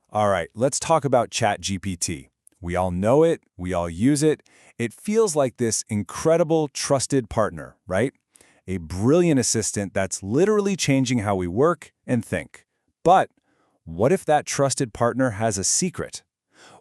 All right, let's talk about ChatGPT. We all know it, we all use it. It feels like this incredible, trusted partner, right? A brilliant assistant that's literally changing how we work and think. But what if that trusted partner has a secret?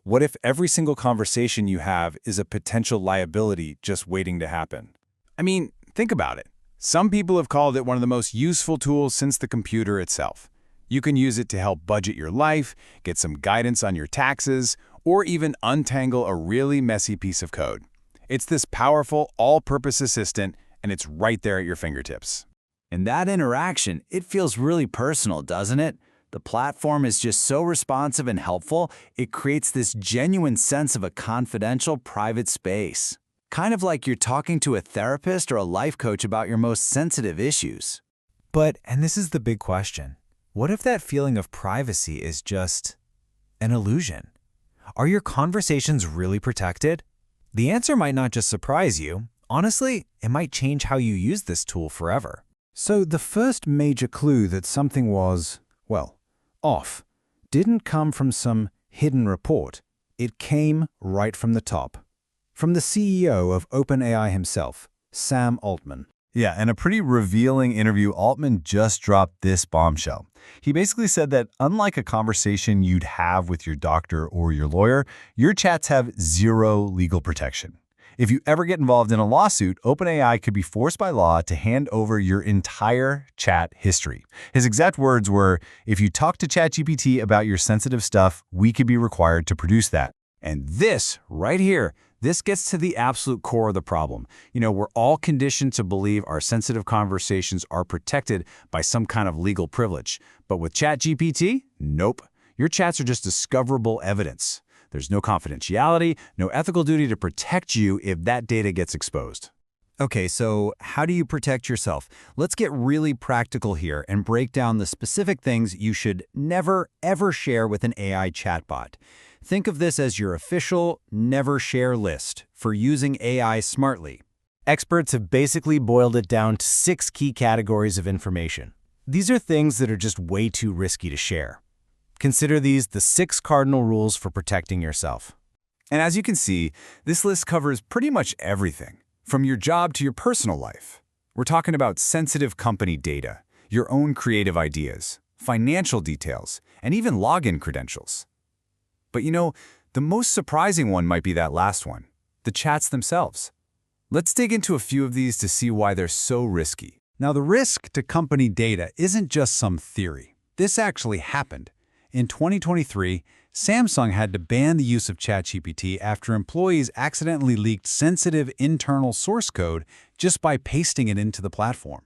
What if every single conversation you have is a potential liability just waiting to happen? I mean, think about it. Some people have called it one of the most useful tools since the computer itself. You can use it to help budget your life, get some guidance on your taxes, or even untangle a really messy piece of code. It's this powerful, all-purpose assistant, and it's right there at your fingertips. In that interaction, it feels really personal, doesn't it? The platform is just so responsive and helpful, it creates this genuine sense of a confidential, private space. Kind of like you're talking to a therapist or a life coach about your most sensitive issues. But, and this is the big question, what if that feeling of privacy is just an illusion? Are your conversations really protected? The answer might not just surprise you. Honestly, it might change how you use this tool forever. So the first major clue that something was, well, off, didn't come from some hidden report. It came right from the top. From the CEO of OpenAI himself, Sam Altman. Yeah, in a pretty revealing interview, Altman just dropped this bombshell. He basically said that unlike a conversation you'd have with your doctor or your lawyer, your chats have zero legal protection. If you ever get involved in a lawsuit, OpenAI could be forced by law to hand over your entire chat history. His exact words were, if you talk to ChatGPT about your sensitive stuff, we could be required to produce that. And this, right here, this gets to the absolute core of the problem. We're all conditioned to believe our sensitive conversations are protected by some kind of legal privilege. But with ChatGPT, nope. Your chats are just discoverable evidence. There's no confidentiality, no ethical duty to protect you if that data gets exposed. Okay, so how do you protect yourself? Let's get really practical here and break down the specific things you should never, ever share with an AI chatbot. Think of this as your official never share list for using AI smartly. Experts have basically boiled it down to 6 key categories of information. These are things that are just way too risky to share. Consider these the 6 cardinal rules for protecting yourself. And as you can see, this list covers pretty much everything, from your job to your personal life. We're talking about sensitive company data, your own creative ideas, financial details, and even login credentials. But the most surprising one might be that last one, the chats themselves. Let's dig into a few of these to see why they're so risky. Now, the risk to company data isn't just some theory. This actually happened. In 2023, Samsung had to ban the use of ChatGPT after employees accidentally leaked sensitive internal source code just by pasting it into the platform.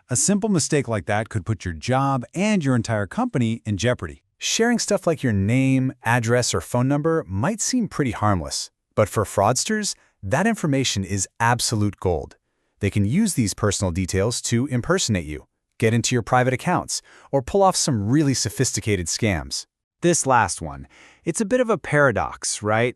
A simple mistake like that could put your job and your entire company in jeopardy. Sharing stuff like your name, address, or phone number might seem pretty harmless, but for fraudsters, that information is absolute gold. They can use these personal details to impersonate you, get into your private accounts, or pull off some really sophisticated scams. This last one, it's a bit of a paradox, right?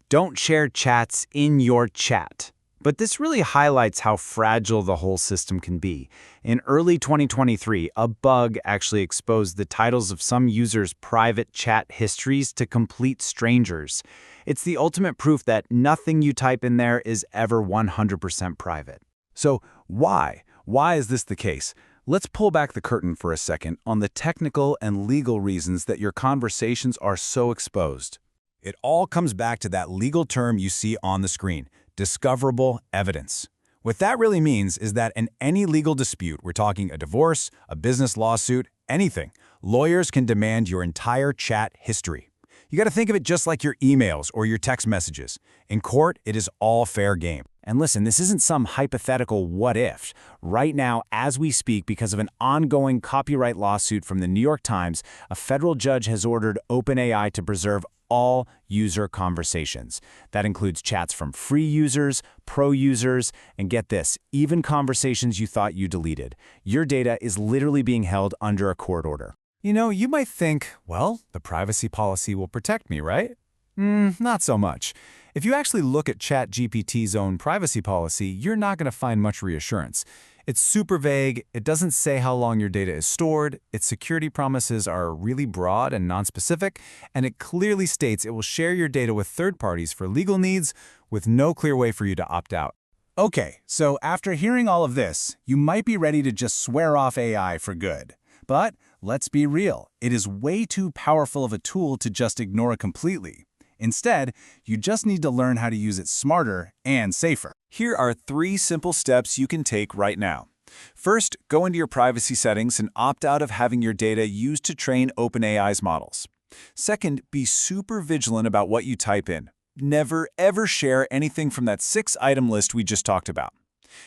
Don't share chats in your chat. But this really highlights how fragile the whole system can be. In early 2023, a bug actually exposed the titles of some users' private chat histories to complete strangers. It's the ultimate proof that nothing you type in there is ever 100% private. So why? Why is this the case? Let's pull back the curtain for a second on the technical and legal reasons that your conversations are so exposed. It all comes back to that legal term you see on the screen. Discoverable evidence. What that really means is that in any legal dispute, we're talking a divorce, a business lawsuit, anything, lawyers can demand your entire chat history. You got to think of it just like your emails or your text messages. In court, it is all fair game. And listen, this isn't some hypothetical what if. Right now, as we speak, because of an ongoing copyright lawsuit from the New York Times, a federal judge has ordered OpenAI to preserve all user conversations. That includes chats from free users, pro users, and get this, even conversations you thought you deleted. Your data is literally being held under a court order. You might think, well, the privacy policy will protect me, right? Not so much. If you actually look at ChatGPT's own privacy policy, you're not going to find much reassurance. It's super vague, it doesn't say how long your data is stored, its security promises are really broad and nonspecific, and it clearly states it will share your data with third parties for legal needs with no clear way for you to opt out. Okay, so after hearing all of this, you might be ready to just swear off AI for good. But let's be real, it is way too powerful of a tool to just ignore completely. Instead, you just need to learn how to use it smarter and safer. Here are 3 simple steps you can take right now. First, go into your privacy settings and opt out of having your data used to train OpenAI's models. Second, be super vigilant about what you type in. Never, ever share anything from that 6-item list we just talked about.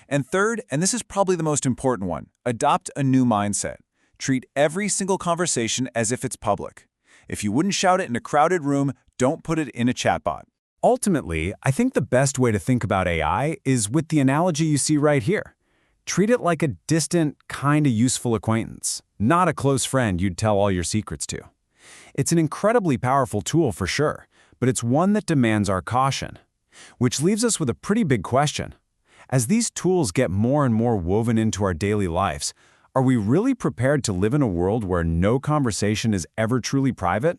And third, and this is probably the most important one, adopt a new mindset. Treat every single conversation as if it's public. If you wouldn't shout it in a crowded room, don't put it in a chatbot. Ultimately, I think the best way to think about AI is with the analogy you see right here. Treat it like a distant, kind of useful acquaintance, not a close friend you'd tell all your secrets to. It's an incredibly powerful tool for sure, but it's one that demands our caution. Which leaves us with a pretty big question. As these tools get more and more woven into our daily lives, are we really prepared to live in a world where no conversation is ever truly private?